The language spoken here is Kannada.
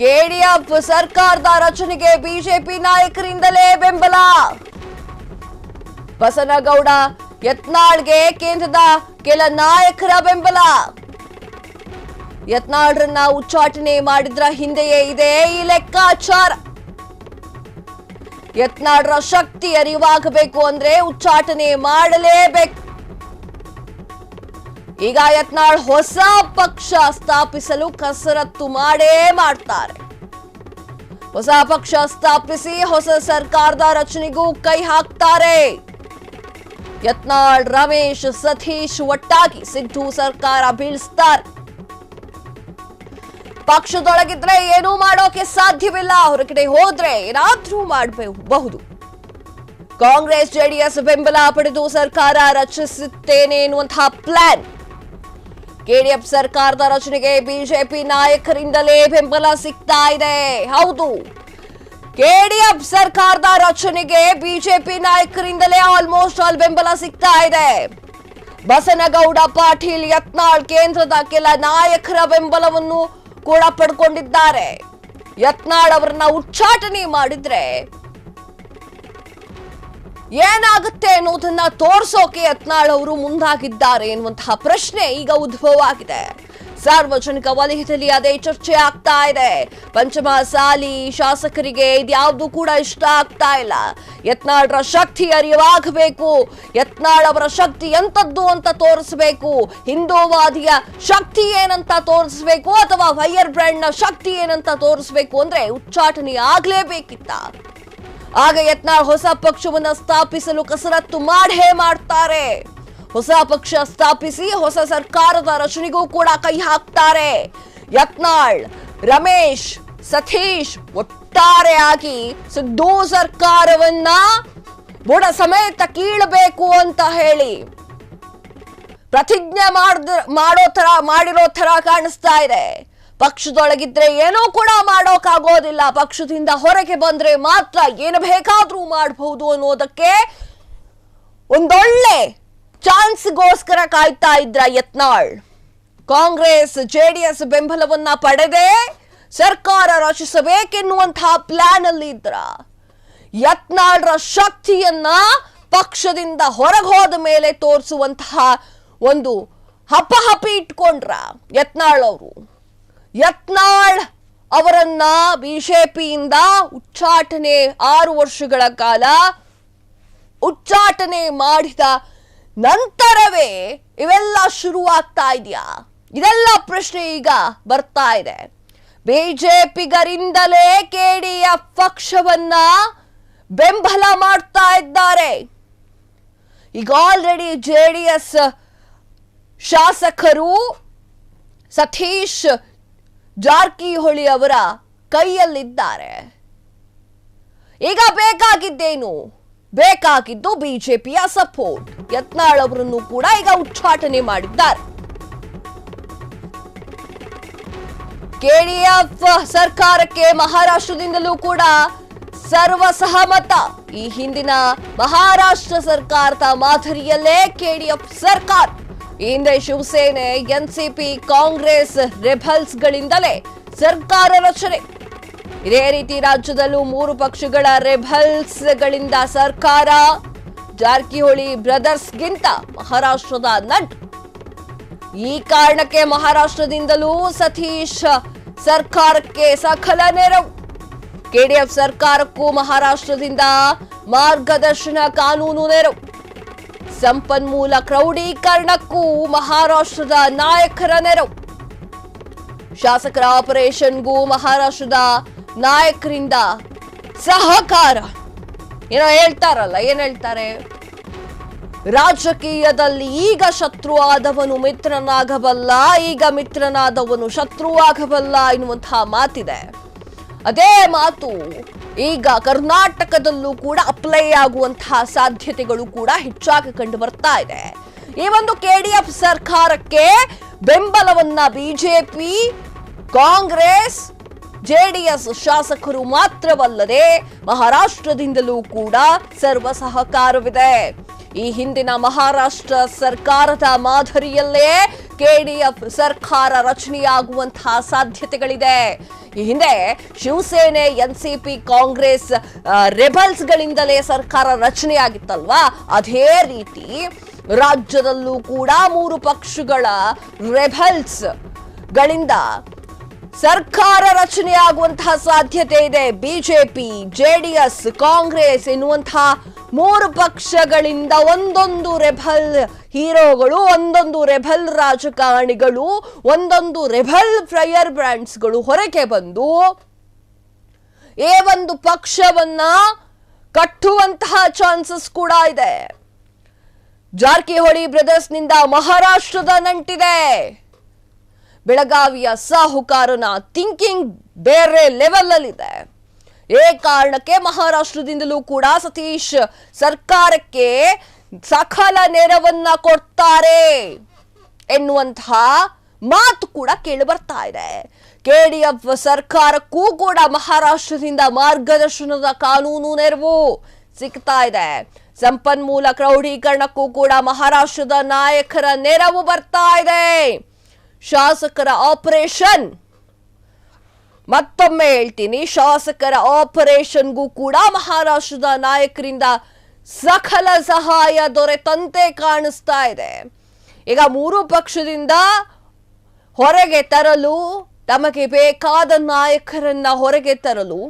ಕೆಡಿಎಫ್ ಸರ್ಕಾರದ ರಚನೆಗೆ ಬಿಜೆಪಿ ನಾಯಕರಿಂದಲೇ ಬೆಂಬಲ. ಬಸನಗೌಡ ಯತ್ನಾಳ್ಗೆ ಕೇಂದ್ರದ ಕೆಲ ನಾಯಕರ ಬೆಂಬಲ. ಯತ್ನಾಳ್ರನ್ನ ಉಚ್ಚಾಟನೆ ಮಾಡಿದ್ರ ಹಿಂದೆಯೇ ಇದೆ ಈ ಲೆಕ್ಕಾಚಾರ. ಯತ್ನಾಳ್ರ ಶಕ್ತಿ ಅರಿವಾಗಬೇಕು ಅಂದ್ರೆ ಉಚ್ಚಾಟನೆ ಮಾಡಲೇಬೇಕು. ಈಗ ಯತ್ನಾಳ್ ಹೊಸ ಪಕ್ಷ ಸ್ಥಾಪಿಸಲು ಕಸರತ್ತು ಮಾಡ್ತಾರೆ. ಹೊಸ ಪಕ್ಷ ಸ್ಥಾಪಿಸಿ ಹೊಸ ಸರ್ಕಾರದ ರಚನೆಗೂ ಕೈ ಹಾಕ್ತಾರೆ. ಯತ್ನಾಳ್, ರಮೇಶ್, ಸತೀಶ್ ಒಟ್ಟಾಗಿ ಸಿದ್ದು ಸರ್ಕಾರ ಬೀಳಿಸ್ತಾರೆ. ಪಕ್ಷದೊಳಗಿದ್ರೆ ಏನೂ ಮಾಡೋಕೆ ಸಾಧ್ಯವಿಲ್ಲ, ಹೊರಗಡೆ ಹೋದ್ರೆ ಏನಾದ್ರೂ ಮಾಡಬಹುದು. ಕಾಂಗ್ರೆಸ್ ಜೆಡಿಎಸ್ ಬೆಂಬಲ ಪಡೆದು ಸರ್ಕಾರ ರಚಿಸುತ್ತೇನೆ ಎನ್ನುವಂತಹ ಪ್ಲಾನ್. ಕೆಡಿಎಫ್ ಸರ್ಕಾರದ ರಚನೆಗೆ ಬಿಜೆಪಿ ನಾಯಕರಿಂದಲೇ ಬೆಂಬಲ ಸಿಗ್ತಾ ಇದೆ. ಹೌದು, ಕೆಡಿಎಫ್ ಸರ್ಕಾರದ ರಚನೆಗೆ ಬಿಜೆಪಿ ನಾಯಕರಿಂದಲೇ ಆಲ್ಮೋಸ್ಟ್ ಆಲ್ ಬೆಂಬಲ ಸಿಗ್ತಾ ಇದೆ. ಬಸನಗೌಡ, ಪಾಟೀಲ್, ಯತ್ನಾಳ್ ಕೇಂದ್ರದ ಕೆಲ ನಾಯಕರ ಬೆಂಬಲವನ್ನು ಕೂಡ ಪಡ್ಕೊಂಡಿದ್ದಾರೆ. ಯತ್ನಾಳ್ ಅವರನ್ನ ಉಚ್ಚಾಟನೆ ಮಾಡಿದ್ರೆ ಏನಾಗುತ್ತೆ ಅನ್ನೋದನ್ನ ತೋರಿಸೋಕೆ ಯತ್ನಾಳ್ ಅವರು ಮುಂದಾಗಿದ್ದಾರೆ ಎನ್ನುವಂತಹ ಪ್ರಶ್ನೆ ಈಗ ಉದ್ಭವ ಆಗಿದೆ. ಸಾರ್ವಜನಿಕ ವಲಯದಲ್ಲಿ ಅದೇ ಚರ್ಚೆ ಆಗ್ತಾ ಇದೆ. ಪಂಚಮಸಾಲಿ ಶಾಸಕರಿಗೆ ಇದ್ಯಾವುದು ಕೂಡ ಇಷ್ಟ ಆಗ್ತಾ ಇಲ್ಲ. ಯತ್ನಾಳ್ರ ಶಕ್ತಿ ಅರಿವಾಗಬೇಕು, ಯತ್ನಾಳ್ ಅವರ ಶಕ್ತಿ ಎಂತದ್ದು ಅಂತ ತೋರಿಸಬೇಕು, ಹಿಂದೂವಾದಿಯ ಶಕ್ತಿ ಏನಂತ ತೋರಿಸಬೇಕು ಅಥವಾ ಫೈರ್ ಬ್ರ್ಯಾಂಡ್ ನ ಶಕ್ತಿ ಏನಂತ ತೋರಿಸಬೇಕು ಅಂದ್ರೆ ಉಚ್ಚಾಟನೆ ಆಗ್ಲೇಬೇಕಿತ್ತ. ಆಗ ಯತ್ನಾಳ್ ಹೊಸ ಪಕ್ಷವನ್ನ ಸ್ಥಾಪಿಸಲು ಕಸರತ್ತು ಮಾಡ್ತಾರೆ. ಹೊಸ ಪಕ್ಷ ಸ್ಥಾಪಿಸಿ ಹೊಸ ಸರ್ಕಾರದ ರಚನೆಗೂ ಕೂಡ ಕೈ ಹಾಕ್ತಾರೆ. ಯತ್ನಾಳ್, ರಮೇಶ್, ಸತೀಶ್ ಒಟ್ಟಾರೆಯಾಗಿ ಸಿದ್ದು ಸರ್ಕಾರವನ್ನ ಬುಡ ಸಮೇತ ಕೀಳಬೇಕು ಅಂತ ಹೇಳಿ ಪ್ರತಿಜ್ಞೆ ಮಾಡಿರೋ ತರ ಕಾಣಿಸ್ತಾ ಇದೆ. ಪಕ್ಷದೊಳಗಿದ್ರೆ ಏನೂ ಕೂಡ ಮಾಡೋಕ್ಕಾಗೋದಿಲ್ಲ, ಪಕ್ಷದಿಂದ ಹೊರಗೆ ಬಂದ್ರೆ ಮಾತ್ರ ಏನು ಬೇಕಾದ್ರೂ ಮಾಡಬಹುದು ಅನ್ನೋದಕ್ಕೆ ಒಂದೊಳ್ಳೆ ಚಾನ್ಸ್ಗೋಸ್ಕರ ಕಾಯ್ತಾ ಇದ್ರ ಯತ್ನಾಳ್. ಕಾಂಗ್ರೆಸ್ ಜೆಡಿಎಸ್ ಬೆಂಬಲವನ್ನ ಪಡೆದೇ ಸರ್ಕಾರ ರಚಿಸಬೇಕೆನ್ನುವಂತಹ ಪ್ಲಾನ್ ಅಲ್ಲಿ ಇದ್ರ. ಯತ್ನಾಳ್ರ ಶಕ್ತಿಯನ್ನ ಪಕ್ಷದಿಂದ ಹೊರಗೆ ಹೋದ ಮೇಲೆ ತೋರಿಸುವಂತಹ ಒಂದು ಹಪಹಪಿ ಇಟ್ಕೊಂಡ್ರ ಯತ್ನಾಳ್ ಅವರು. ಯತ್ನಾಳ್ ಅವರನ್ನ ಬಿಜೆಪಿಯಿಂದ ಉಚ್ಚಾಟನೆ 6 ವರ್ಷಗಳ ಕಾಲ ಉಚ್ಚಾಟನೆ ಮಾಡಿದ ನಂತರವೇ ಇವೆಲ್ಲ ಶುರುವಾಗ್ತಾ ಇದೆಯಾ? ಇದೆಲ್ಲ ಪ್ರಶ್ನೆ ಈಗ ಬರ್ತಾ ಇದೆ. ಬಿಜೆಪಿಗರಿಂದಲೇ ಕೆಡಿಎಫ್ ಪಕ್ಷವನ್ನ ಬೆಂಬಲ ಮಾಡ್ತಾ ಇದ್ದಾರೆ. ಈಗ ಆಲ್ರೆಡಿ ಜೆಡಿಎಸ್ ಶಾಸಕರು ಸತೀಶ್ ಜಾರಕಿಹೊಳಿ ಅವರ ಕೈಯಲ್ಲಿದ್ದಾರೆ. ಈಗ ಬೇಕಾಗಿದ್ದೇನು? ಬೇಕಾಗಿದ್ದು ಬಿಜೆಪಿಯ ಸಪೋರ್ಟ್. ಯತ್ನಾಳ್ ಅವರನ್ನು ಕೂಡ ಈಗ ಉಚ್ಚಾಟನೆ ಮಾಡಿದ್ದಾರೆ. ಕೆಡಿಎಫ್ ಸರ್ಕಾರಕ್ಕೆ ಮಹಾರಾಷ್ಟ್ರದಿಂದಲೂ ಕೂಡ ಸರ್ವಸಹಮತ. ಈ ಹಿಂದಿನ ಮಹಾರಾಷ್ಟ್ರ ಸರ್ಕಾರದ ಮಾದರಿಯಲ್ಲೇ ಕೆಡಿಎಫ್ ಸರ್ಕಾರ. ಈ ಹಿಂದೆ ಶಿವಸೇನೆ, ಎನ್ಸಿಪಿ, ಕಾಂಗ್ರೆಸ್, ರೆಬಲ್ಸ್ಗಳಿಂದಲೇ ಸರ್ಕಾರ ರಚನೆ. ಇದೇ ರೀತಿ ರಾಜ್ಯದಲ್ಲೂ 3 ಪಕ್ಷಗಳ ರೆಬಲ್ಸ್ಗಳಿಂದ ಸರ್ಕಾರ. ಜಾರಕಿಹೊಳಿ ಬ್ರದರ್ಸ್ಗಿಂತ ಮಹಾರಾಷ್ಟ್ರದ ನಂಟು. ಈ ಕಾರಣಕ್ಕೆ ಮಹಾರಾಷ್ಟ್ರದಿಂದಲೂ ಸತೀಶ್ ಸರ್ಕಾರಕ್ಕೆ ಸಕಲ ನೆರವು. ಕೆಡಿಎಫ್ ಸರ್ಕಾರಕ್ಕೂ ಮಹಾರಾಷ್ಟ್ರದಿಂದ ಮಾರ್ಗದರ್ಶನ, ಕಾನೂನು ನೆರವು. ಸಂಪನ್ಮೂಲ ಕ್ರೌಢೀಕರಣಕ್ಕೂ ಮಹಾರಾಷ್ಟ್ರದ ನಾಯಕರ ನೆರವು. ಶಾಸಕರ ಆಪರೇಷನ್ಗೂ ಮಹಾರಾಷ್ಟ್ರದ ನಾಯಕರಿಂದ ಸಹಕಾರ. ಏನೋ ಹೇಳ್ತಾರಲ್ಲ, ಏನ್ ಹೇಳ್ತಾರೆ? ರಾಜಕೀಯದಲ್ಲಿ ಈಗ ಶತ್ರು ಆದವನು ಮಿತ್ರನಾಗಬಲ್ಲ, ಈಗ ಮಿತ್ರನಾದವನು ಶತ್ರು ಆಗಬಲ್ಲ ಎನ್ನುವಂತಹ ಮಾತಿದೆ. ಅದೇ ಮಾತು ಈಗ ಕರ್ನಾಟಕದಲ್ಲೂ ಕೂಡ ಅಪ್ಲೈ ಆಗುವಂತಹ ಸಾಧ್ಯತೆಗಳು ಕೂಡ ಹೆಚ್ಚಾಗಿ ಕಂಡು ಬರ್ತಾ ಇದೆ. ಈ ಒಂದು ಕೆಡಿಎಫ್ ಸರ್ಕಾರಕ್ಕೆ ಬೆಂಬಲವನ್ನ ಬಿಜೆಪಿ, ಕಾಂಗ್ರೆಸ್, ಜೆಡಿಎಸ್ ಶಾಸಕರು ಮಾತ್ರವಲ್ಲದೆ ಮಹಾರಾಷ್ಟ್ರದಿಂದಲೂ ಕೂಡ ಸರ್ವ ಸಹಕಾರವಿದೆ. ಈ ಹಿಂದಿನ ಮಹಾರಾಷ್ಟ್ರ ಸರ್ಕಾರದ ಮಾದರಿಯಲ್ಲೇ ಕೆಡಿಎಫ್ ಸರ್ಕಾರ ರಚನೆಯಾಗುವಂತಹ ಸಾಧ್ಯತೆಗಳಿದೆ. ಈ ಹಿಂದೆ ಶಿವಸೇನೆ, ಎನ್ಸಿಪಿ, ಕಾಂಗ್ರೆಸ್ ರೆಬಲ್ಸ್ಗಳಿಂದಲೇ ಸರ್ಕಾರ ರಚನೆಯಾಗಿತ್ತಲ್ವಾ, ಅದೇ ರೀತಿ ರಾಜ್ಯದಲ್ಲೂ ಕೂಡ 3 ಪಕ್ಷಗಳ ರೆಬಲ್ಸ್ ಗಳಿಂದ ಸರ್ಕಾರ ರಚನೆಯಾಗುವಂತಹ ಸಾಧ್ಯತೆ ಇದೆ. ಬಿಜೆಪಿ, ಜೆಡಿಎಸ್, ಕಾಂಗ್ರೆಸ್ ಎನ್ನುವಂತಹ 3 ಪಕ್ಷಗಳಿಂದ ಒಂದೊಂದು ರೆಬಲ್ ಹೀರೋಗಳು, ಒಂದೊಂದು ರೆಬಲ್ ರಾಜಕಾರಣಿಗಳು, ಒಂದೊಂದು ರೆಬಲ್ ಫೈರ್ ಬ್ರ್ಯಾಂಡ್ಸ್ಗಳು ಹೊರಗೆ ಬಂದು ಈ ಒಂದು ಪಕ್ಷವನ್ನ ಕಟ್ಟುವಂತಹ ಚಾನ್ಸಸ್ ಕೂಡ ಇದೆ. ಜಾರಕಿಹೊಳಿ ಬ್ರದರ್ಸ್ನಿಂದ ಮಹಾರಾಷ್ಟ್ರದ ನಂಟಿದೆ. ಬೆಳಗಾವಿಯ ಸಾಹುಕಾರನ ಥಿಂಕಿಂಗ್ ಬೇರೆ ಲೆವೆಲ್ ಅಲ್ಲಿದೆ. ಈ ಕಾರಣಕ್ಕೆ ಮಹಾರಾಷ್ಟ್ರದಿಂದಲೂ ಕೂಡ ಸತೀಶ್ ಸರ್ಕಾರಕ್ಕೆ ಸಕಲ ನೆರವನ್ನ ಕೊಡ್ತಾರೆ ಎನ್ನುವಂತಹ ಮಾತು ಕೂಡ ಕೇಳಿ ಬರ್ತಾ ಇದೆ. ಕೆಡಿಎಫ್ ಸರ್ಕಾರಕ್ಕೂ ಕೂಡ ಮಹಾರಾಷ್ಟ್ರದಿಂದ ಮಾರ್ಗದರ್ಶನದ ಕಾನೂನು ನೆರವು ಸಿಗ್ತಾ ಇದೆ. ಸಂಪನ್ಮೂಲ ಕ್ರೋಢೀಕರಣಕ್ಕೂ ಕೂಡ ಮಹಾರಾಷ್ಟ್ರದ ನಾಯಕರ ನೆರವು ಬರ್ತಾ ಇದೆ. ಶಾಸಕರ ಆಪರೇಷನ್, ಮತ್ತೊಮ್ಮೆ ಹೇಳ್ತೀನಿ, ಶಾಸಕರ ಆಪರೇಷನ್ಗೂ ಕೂಡ ಮಹಾರಾಷ್ಟ್ರದ ನಾಯಕರಿಂದ ಸಕಲ ಸಹಾಯ ದೊರೆತಂತೆ ಕಾಣಿಸ್ತಾ ಇದೆ. ಈಗ 3 ಪಕ್ಷದಿಂದ ಹೊರಗೆ ತರಲು, ತಮಗೆ ಬೇಕಾದ ನಾಯಕರನ್ನ ಹೊರಗೆ ತರಲು